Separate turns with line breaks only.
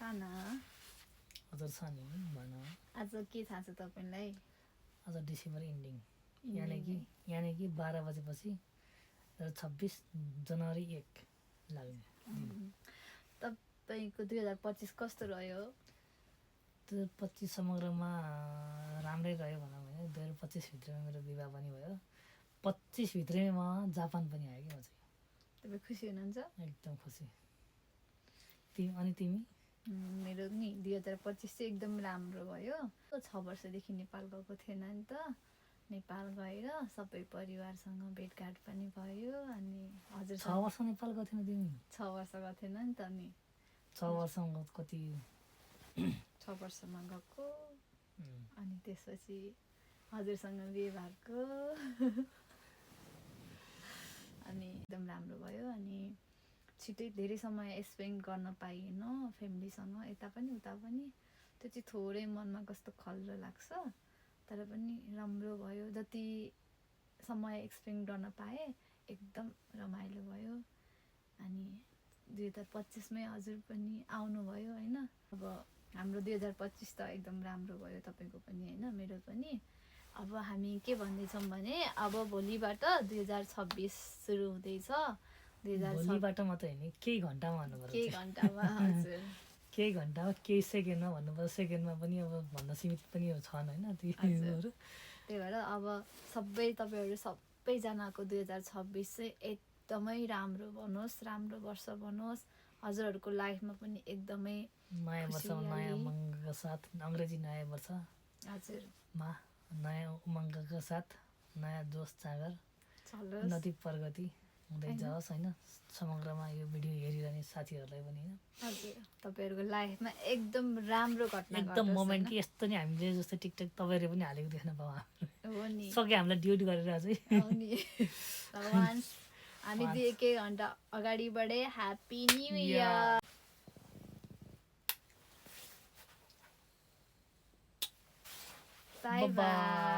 साना
हजुर छ नि भन।
आज के थाहा छ तपाईँलाई?
आज डिसेम्बर इन्डिङ यानि कि 12 बजेपछि 26 जनवरी 1 लाग्ने दिन।
तपाईँको 2025 कस्तो रह्यो?
2025 समग्रमा राम्रै रह्यो भनौँ भने 2025 भित्रमा मेरो विवाह पनि भयो। 25 भित्रैमा जापान पनि आयो कि म चाहिँ।
तपाईँ खुसी हुनुहुन्छ?
एकदम खुसी। अनि तिमी?
मेरो नि 2025 चाहिँ एकदम राम्रो भयो। 6 वर्षदेखि नेपाल गएको थिएन नि त। नेपाल गएर सबै परिवारसँग भेटघाट पनि भयो। अनि हजुर
6 वर्ष नेपाल गएको थिएन तिमी?
6 वर्ष गएको थिएन नि त नि।
6 वर्षमा कति?
6 वर्षमा गएको। अनि त्यसपछि हजुरसँग बिहे भएको। अनि एकदम राम्रो भयो। अनि छिटै धेरै समय स्पेन्ड गर्न पाइएन फ्यामिलीसँग, यता पनि उता पनि। त्यो चाहिँ थोरै मनमा कस्तो खल्लो लाग्छ, तर पनि राम्रो भयो। जति समय स्पेन्ड गर्न पाएँ एकदम रमाइलो भयो। अनि 2025 मै हजुर पनि आउनुभयो होइन। अब हाम्रो 2025 त एकदम राम्रो भयो, तपाईँको पनि होइन, मेरो पनि। अब हामी के भन्दैछौँ भने अब भोलिबाट 2026 सुरु हुँदैछ।
भोलिबाट मात्रै होइन, केही घन्टामा भन्नुपर्छ।
केही घन्टामा हजुर।
केही घन्टामा केही सेकेन्डमा भन्नुपर्छ। सेकेन्डमा पनि अब भन्न सीमित पनि छन् होइन तिमीहरू।
त्यही भएर अब तपाईँहरू सबैजनाको 2026 चाहिँ एकदमै राम्रो बनोस्, राम्रो वर्ष बनोस्। हजुरहरूको लाइफमा पनि एकदमै
नयाँ वर्षमा नयाँ उमङ्गका साथ, अङ्ग्रेजी नयाँ वर्ष हजुरमा नयाँ उमङ्गका साथ नयाँ जोस जाँगर, उन्नति प्रगति हुँदै जाओस् होइन। समग्रमा यो भिडियो हेरिरहने साथीहरूलाई पनि होइन,
हजुर तपाईँहरूको लाइफमा एकदम राम्रो घटना
एकदम मोमेन्ट कि यस्तो नि हामीले जस्तै टिकटक तपाईँहरूले पनि हालेको देख्न पाऊँ।
हो नि,
सक्यो हामीलाई ड्युटी गरेर चाहिँ
भगवान् हामी 1 घन्टा अगाडि बढे। Happy new year. By by.